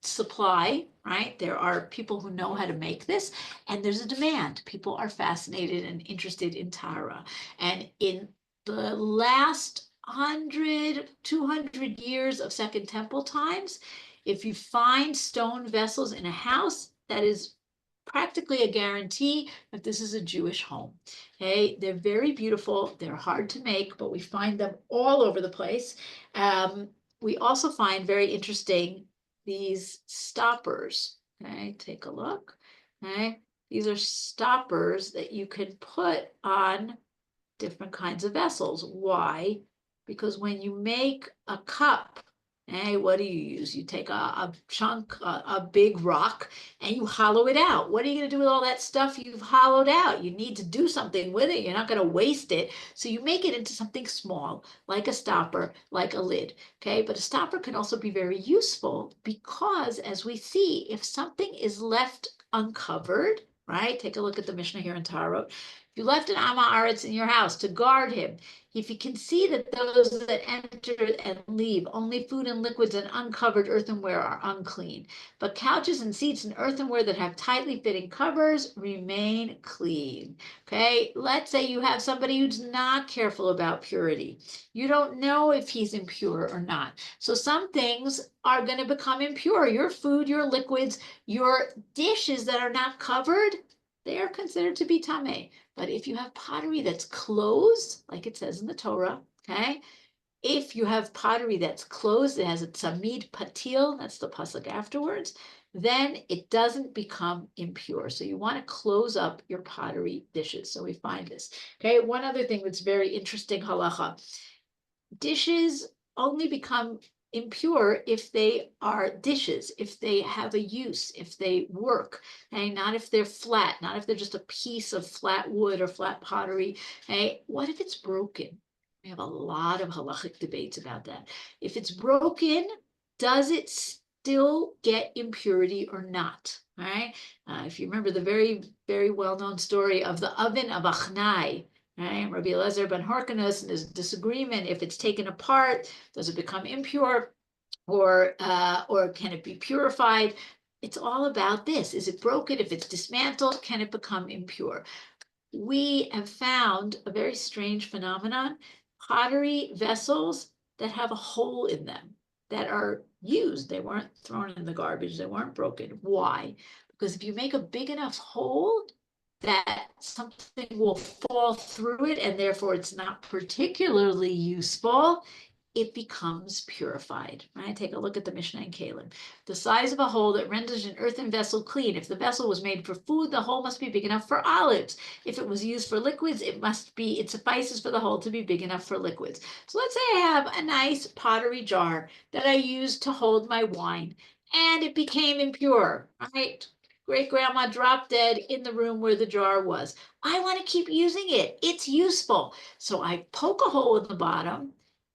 supply, right? There are people who know how to make this, and there's a demand. People are fascinated and interested in Tara. And in the last 100, 200 years of Second Temple times, if you find stone vessels in a house, that is practically a guarantee that this is a Jewish home. Okay, they're very beautiful. They're hard to make, but we find them all over the place. We also find very interesting these stoppers. Okay, take a look. Okay, these are stoppers that you can put on different kinds of vessels. Why? Because when you make a cup, hey, what do you use? You take a chunk, a big rock, and you hollow it out. What are you going to do with all that stuff you've hollowed out? You need to do something with it. You're not going to waste it. So you make it into something small, like a stopper, like a lid. Okay, but a stopper can also be very useful, because as we see, if something is left uncovered, right? Take a look at the Mishnah here in Tarot. You left an Amaretz in your house to guard him. If you can see that those that enter and leave, only food and liquids and uncovered earthenware are unclean. But couches and seats and earthenware that have tightly fitting covers remain clean. Okay, let's say you have somebody who's not careful about purity. You don't know if he's impure or not. So some things are going to become impure. Your food, your liquids, your dishes that are not covered, they are considered to be tameh. But if you have pottery that's closed, like it says in the Torah, okay? If you have pottery that's closed, it has a tzamid patil, that's the pasuk afterwards, then it doesn't become impure. So you want to close up your pottery dishes. So we find this. Okay, one other thing that's very interesting, halacha. Dishes only become impure if they are dishes, if they have a use, if they work, okay? Not if they're flat, not if they're just a piece of flat wood or flat pottery. Okay, what if it's broken? We have a lot of halachic debates about that. If it's broken, does it still get impurity or not? All right. If you remember the very, very well-known story of the oven of Achnai, right? Rabbi Eliezer ben Horkanus, and there's disagreement if it's taken apart, does it become impure, or can it be purified? It's all about this. Is it broken? If it's dismantled, can it become impure? We have found a very strange phenomenon, pottery vessels that have a hole in them that are used. They weren't thrown in the garbage, they weren't broken. Why? Because if you make a big enough hole, that something will fall through it and therefore it's not particularly useful, it becomes purified, right? Take a look at the Mishnah in Kalim. The size of a hole that renders an earthen vessel clean. If the vessel was made for food, the hole must be big enough for olives. If it was used for liquids, it suffices for the hole to be big enough for liquids. So let's say I have a nice pottery jar that I use to hold my wine, and it became impure, right? Great grandma dropped dead in the room where the jar was. I want to keep using it. It's useful. So I poke a hole in the bottom,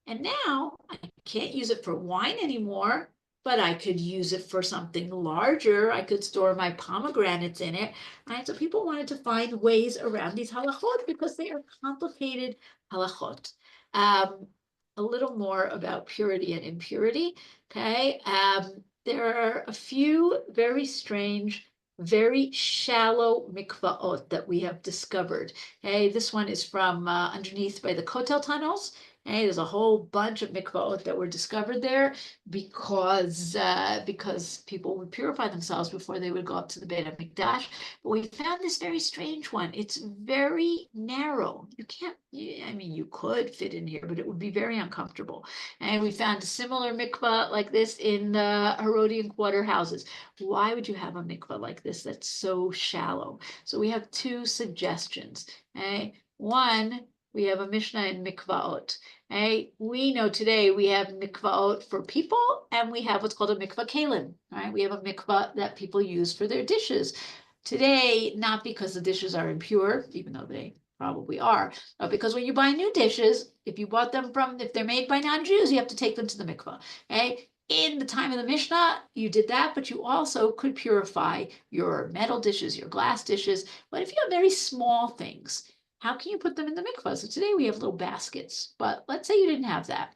and now I can't use it for wine anymore, but I could use it for something larger. I could store my pomegranates in it, right? So people wanted to find ways around these halachot because they are complicated halachot. A little more about purity and impurity, okay? There are a few very strange, very shallow mikvaot that we have discovered. Okay, this one is from underneath by the Kotel tunnels. Hey, there's a whole bunch of mikvaot that were discovered there because people would purify themselves before they would go up to the Beit HaMikdash. But we found this very strange one. It's very narrow. You can't, I mean, you could fit in here, but it would be very uncomfortable. And we found a similar mikvah like this in the Herodian quarter houses. Why would you have a mikvah like this that's so shallow? So we have two suggestions. Okay? One, we have a Mishnah in mikvaot. Right? We know today we have mikvaot for people, and we have what's called a mikvah kalim. Right? We have a mikvah that people use for their dishes. Today, not because the dishes are impure, even though they probably are, but because when you buy new dishes, if they're made by non-Jews, you have to take them to the mikvah. Okay? In the time of the Mishnah, you did that, but you also could purify your metal dishes, your glass dishes. But if you have very small things, how can you put them in the mikvah? So today we have little baskets, but let's say you didn't have that.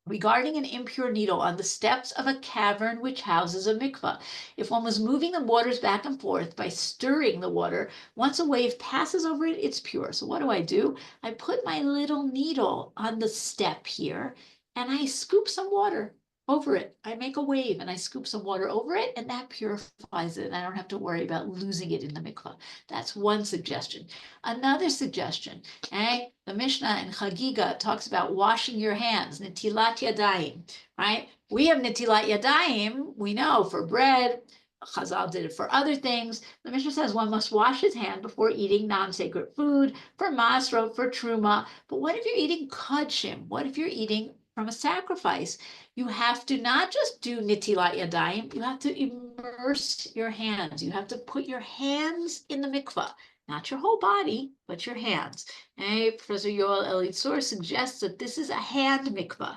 Regarding an impure needle on the steps of a cavern which houses a mikvah. If one was moving the waters back and forth by stirring the water, once a wave passes over it, it's pure. So what do? I put my little needle on the step here and I scoop some water over it. I make a wave and I scoop some water over it, and that purifies it. I don't have to worry about losing it in the mikvah. That's one suggestion. Another suggestion, okay? The Mishnah in Chagiga talks about washing your hands, netilat yadayim, right? We have netilat yadayim, we know, for bread. Chazal did it for other things. The Mishnah says one must wash his hand before eating non-sacred food, for masro, for truma. But what if you're eating kodshim? What if you're eating from a sacrifice? You have to not just do nitilat yadayim, you have to immerse your hands. You have to put your hands in the mikvah, not your whole body, but your hands. And Professor Yoel Elitzur suggests that this is a hand mikvah.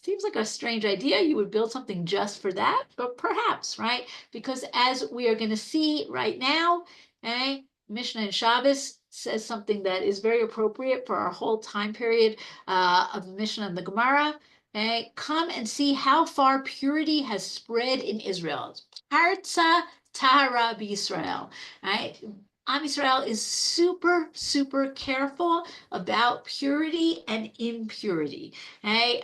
Seems like a strange idea. You would build something just for that, but perhaps, right? Because as we are going to see right now, Mishnah and Shabbos says something that is very appropriate for our whole time period of the Mishnah and the Gemara. Okay, come and see how far purity has spread in Israel. Harza Tahara B'Yisrael. Right? Am Yisrael is super, super careful about purity and impurity. Okay?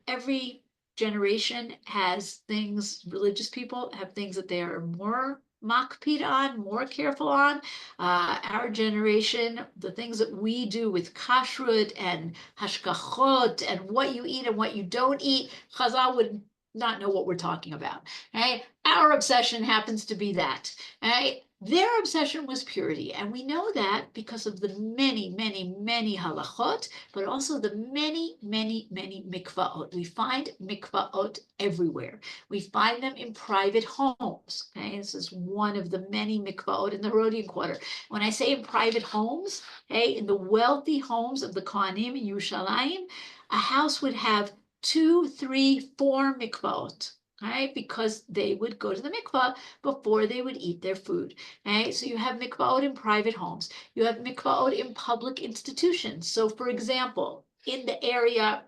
Every generation has things, religious people have things that they are more makpid on, more careful on. Our generation, the things that we do with kashrut and hashgachot and what you eat and what you don't eat, Chazal would not know what we're talking about. Right? Our obsession happens to be that. Right? Their obsession was purity, and we know that because of the many, many, many halachot, but also the many, many, many mikvaot. We find mikvaot everywhere. We find them in private homes. Okay, this is one of the many mikvaot in the Herodian quarter. When I say in private homes, okay, in the wealthy homes of the Kohanim in Yerushalayim, a house would have 2, 3, 4 mikvaot. okay, because they would go to the mikvah before they would eat their food. Okay, so you have mikvaot in private homes, you have mikvaot in public institutions. So, for example, in the area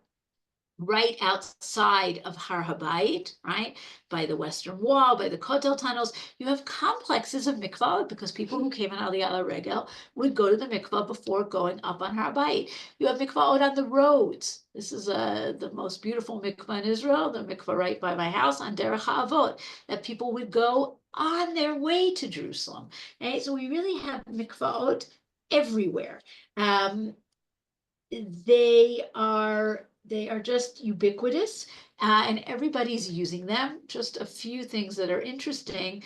right outside of Har HaBayit, right, by the Western Wall, by the Kotel tunnels, you have complexes of mikvah because people who came in Aliyah Regel would go to the mikvah before going up on Har HaBayit. You have mikvahot on the roads. This is the most beautiful mikvah in Israel, the mikvah right by my house on Derech HaAvot, that people would go on their way to Jerusalem. Right? So we really have mikvahot everywhere. They are just ubiquitous, and everybody's using them. Just a few things that are interesting.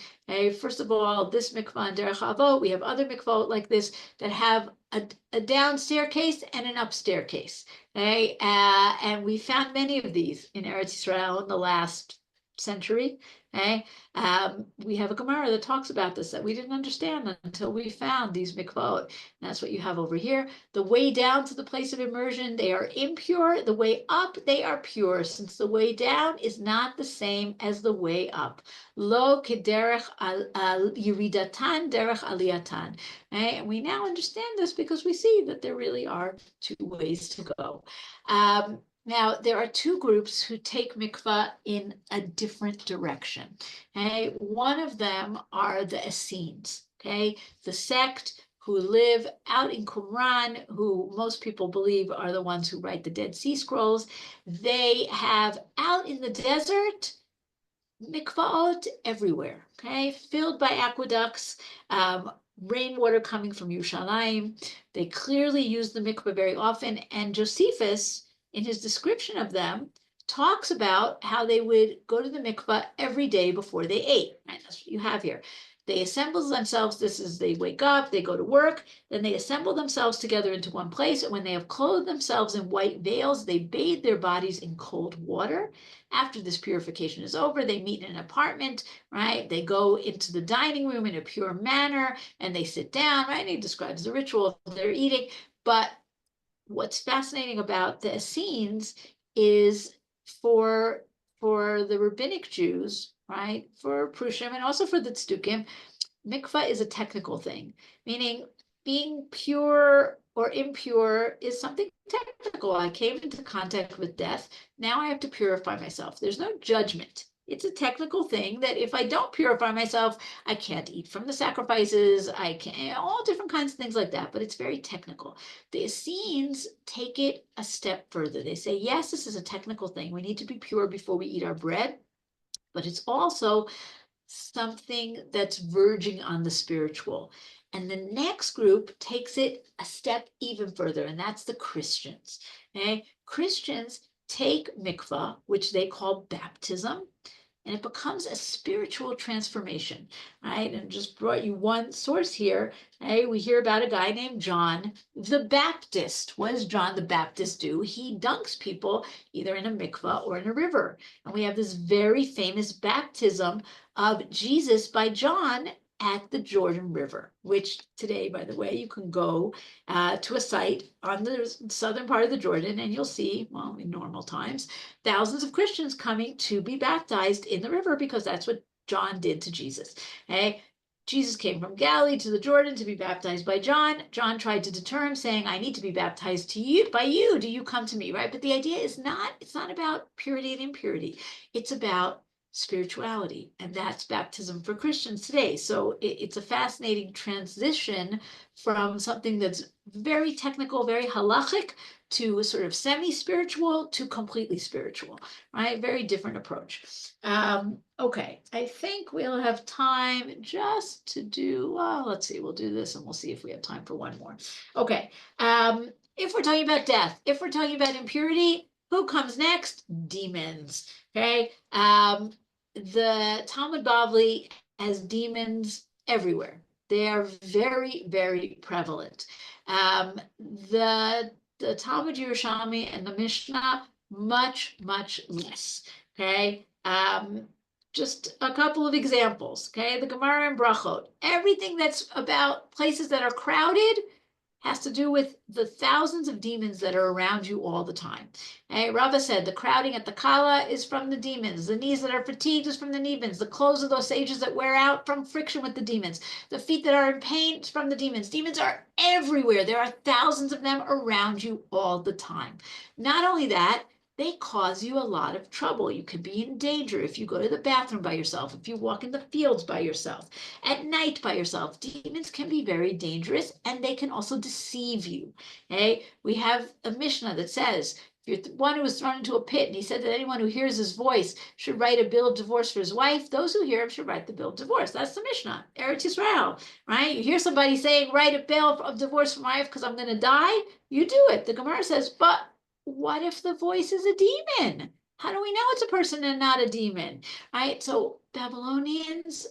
First of all, this mikvah and derech avot, we have other mikvahot like this that have a down staircase and an up staircase. And we found many of these in Eretz Israel in the last century. We have a Gemara that talks about this that we didn't understand until we found these mikvahot. That's what you have over here. The way down to the place of immersion, they are impure. The way up, they are pure, since the way down is not the same as the way up. Lo kederech yiridatan derech aliyatan. And we now understand this because we see that there really are two ways to go. Now, there are two groups who take mikvah in a different direction. Okay? One of them are the Essenes, okay? The sect who live out in Qumran, who most people believe are the ones who write the Dead Sea Scrolls. They have out in the desert mikvaot everywhere, okay, filled by aqueducts, rainwater coming from Yerushalayim. They clearly use the mikvah very often, and Josephus, in his description of them, talks about how they would go to the mikvah every day before they ate. Right? That's what you have here. They assemble themselves. This is, they wake up, they go to work, then they assemble themselves together into one place. And when they have clothed themselves in white veils, they bathe their bodies in cold water. After this purification is over, they meet in an apartment, right? They go into the dining room in a pure manner and they sit down, right? And he describes the ritual they're eating. But what's fascinating about the Essenes is for the rabbinic Jews, right? For Prushim and also for the Tzdukim, mikvah is a technical thing, meaning being pure or impure is something technical. I came into contact with death. Now I have to purify myself. There's no judgment. It's a technical thing that if I don't purify myself, I can't eat from the sacrifices. I can't, all different kinds of things like that, but it's very technical. The Essenes take it a step further. They say, yes, this is a technical thing. We need to be pure before we eat our bread, but it's also something that's verging on the spiritual. And the next group takes it a step even further, and that's the Christians. Okay? Christians take mikvah, which they call baptism, and it becomes a spiritual transformation, right? And just brought you one source here. Hey, we hear about a guy named John the Baptist. What does John the Baptist do? He dunks people either in a mikvah or in a river. And we have this very famous baptism of Jesus by John at the Jordan River, which today, by the way, you can go to a site on the southern part of the Jordan and you'll see, well, in normal times, thousands of Christians coming to be baptized in the river because that's what John did to Jesus. Okay? Jesus came from Galilee to the Jordan to be baptized by John. John tried to deter him, saying, I need to be baptized to you by you. Do you come to me? Right? But the idea is it's not about purity and impurity. It's about spirituality, and that's baptism for Christians today. So it's a fascinating transition from something that's very technical, very halachic, to sort of semi-spiritual to completely spiritual, right? Very different approach. Okay, I think we'll have time just to do, let's see, we'll do this and we'll see if we have time for one more. Okay, if we're talking about death, if we're talking about impurity, who comes next? Demons, okay? The Talmud Bavli has demons everywhere. They are very, very prevalent. The Talmud Yerushalmi and the Mishnah, much, much less. Okay. Just a couple of examples. Okay. The Gemara and Brachot, everything that's about places that are crowded has to do with the thousands of demons that are around you all the time. Hey, Rava said the crowding at the Kala is from the demons. The knees that are fatigued is from the demons. The clothes of those sages that wear out from friction with the demons. The feet that are in pain is from the demons. Demons are everywhere. There are thousands of them around you all the time. Not only that, they cause you a lot of trouble. You could be in danger if you go to the bathroom by yourself, if you walk in the fields by yourself, at night by yourself. Demons can be very dangerous and they can also deceive you. Okay, we have a Mishnah that says, if you're one who was thrown into a pit, and he said that anyone who hears his voice should write a bill of divorce for his wife, those who hear him should write the bill of divorce. That's the Mishnah, Eretz Yisrael, right? You hear somebody saying, write a bill of divorce for my wife because I'm going to die, you do it. The Gemara says, but what if the voice is a demon? How do we know it's a person and not a demon? Right? So Babylonians,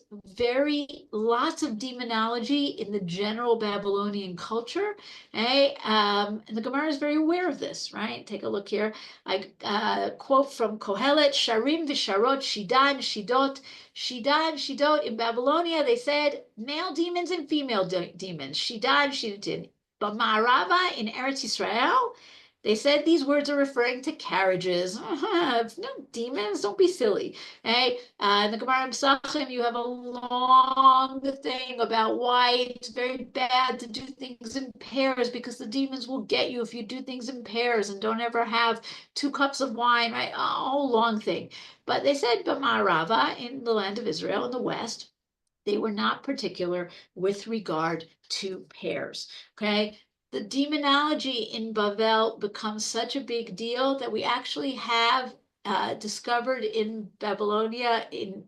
lots of demonology in the general Babylonian culture. Okay? And the Gemara is very aware of this, right? Take a look here. I quote from Kohelet, Sharim v'sharot, Shidan, Shidot. Shidan, Shidot, in Babylonia, they said male demons and female demons. Shidan, Shidot. But Ma'arava in Eretz Yisrael, they said these words are referring to carriages. No demons, don't be silly. Hey, in the Gemara Pesachim, you have a long thing about why it's very bad to do things in pairs because the demons will get you if you do things in pairs and don't ever have 2 cups of wine, right? A whole long thing. But they said, but Ma'arava in the land of Israel in the West, they were not particular with regard to pairs. Okay, the demonology in Bavel becomes such a big deal that we actually have discovered in Babylonia in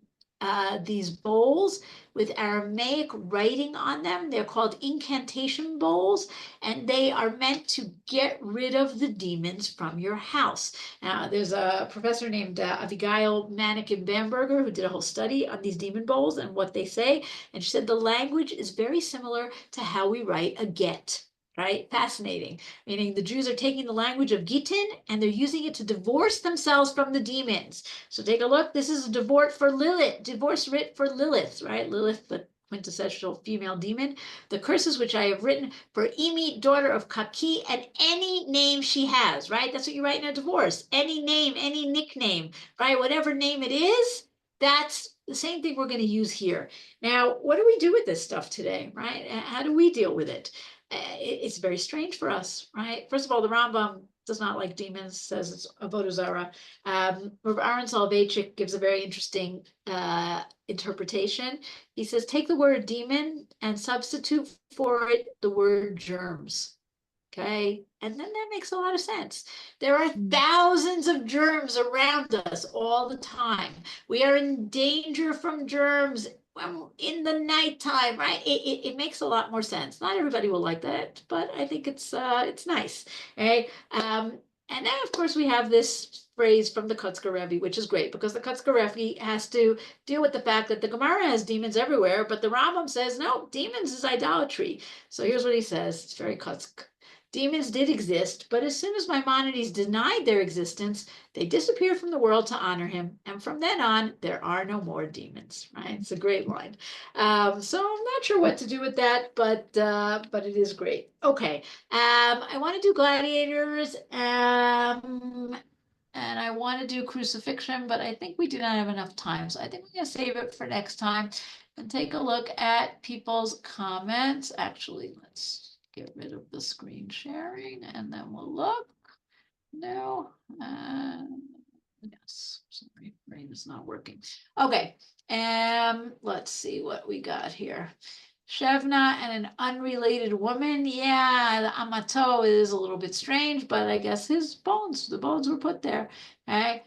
these bowls with Aramaic writing on them. They're called incantation bowls, and they are meant to get rid of the demons from your house. Now, there's a professor named Abigail Manikin-Bamberger who did a whole study on these demon bowls and what they say, and she said the language is very similar to how we write a get. Right? Fascinating. Meaning the Jews are taking the language of Gittin and they're using it to divorce themselves from the demons. So take a look. This is a divorce writ for Lilith, right? Lilith, the quintessential female demon. The curses which I have written for Emi, daughter of Kaki, and any name she has, right? That's what you write in a divorce. Any name, any nickname, right? Whatever name it is, that's the same thing we're going to use here. Now, what do we do with this stuff today, right? How do we deal with it? It's very strange for us, right? First of all, the Rambam does not like demons, says it's avodah zarah. Rav Aaron Soloveitchik gives a very interesting interpretation. He says, take the word demon and substitute for it the word germs. Okay, and then that makes a lot of sense. There are thousands of germs around us all the time. We are in danger from germs in the nighttime, right? It makes a lot more sense. Not everybody will like that, but I think it's nice. Okay. And then of course we have this phrase from the Kotzker Rebbe, which is great because the Kotzker Rebbe has to deal with the fact that the Gemara has demons everywhere, but the Rambam says no, demons is idolatry. So here's what he says. It's very Kotzker. Demons did exist, but as soon as Maimonides denied their existence, they disappeared from the world to honor him. And from then on, there are no more demons, right? It's a great line. So I'm not sure what to do with that, but it is great. Okay. I want to do gladiators. And I want to do crucifixion, but I think we do not have enough time. So I think we're going to save it for next time and take a look at people's comments. Actually, let's get rid of the screen sharing and then we'll look. No. Yes, sorry, brain is not working. Okay, let's see what we got here. Shevna and an unrelated woman. Yeah, the Amato is a little bit strange, but I guess the bones were put there. Okay.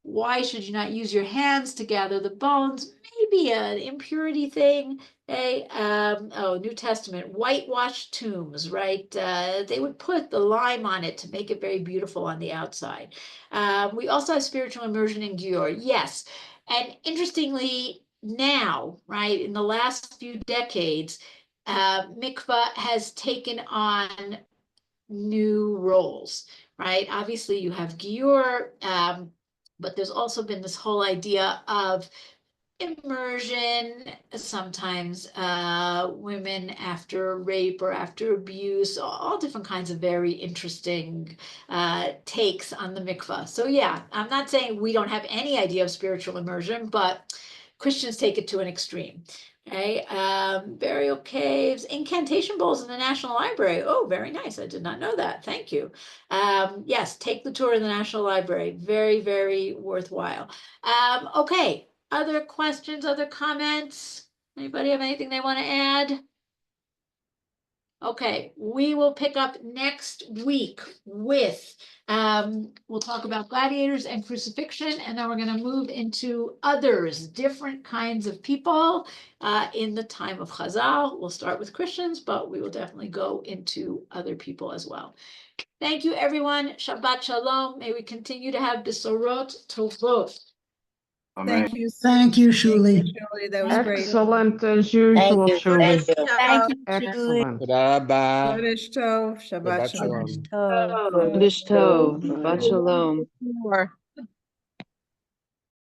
Why should you not use your hands to gather the bones? Maybe an impurity thing. New Testament, whitewashed tombs, right? They would put the lime on it to make it very beautiful on the outside. We also have spiritual immersion in Gior. Yes. And interestingly, now, right, in the last few decades, mikvah has taken on new roles, right? Obviously, you have Gior, but there's also been this whole idea of immersion, sometimes women after rape or after abuse, all different kinds of very interesting takes on the mikvah. So yeah, I'm not saying we don't have any idea of spiritual immersion, but Christians take it to an extreme. Okay, burial caves, incantation bowls in the National Library. Oh, very nice. I did not know that. Thank you. Yes, take the tour of the National Library. Very, very worthwhile. Okay, other questions, other comments? Anybody have anything they want to add? Okay, we will pick up next week with, we'll talk about gladiators and crucifixion, and then we're going to move into others, different kinds of people in the time of Chazal. We'll start with Christians, but we will definitely go into other people as well. Thank you, everyone. Shabbat shalom. May we continue to have besorot tovot. Thank you. Thank you, Thank you, Shulie. Shulie. That was great. Excellent as usual, Shulie. Thank you. Excellent. תודה רבה. Chodesh Tov, Shabbat Shabbat Shalom. shalom. Chodesh Tov, Shabbat Shalom. More.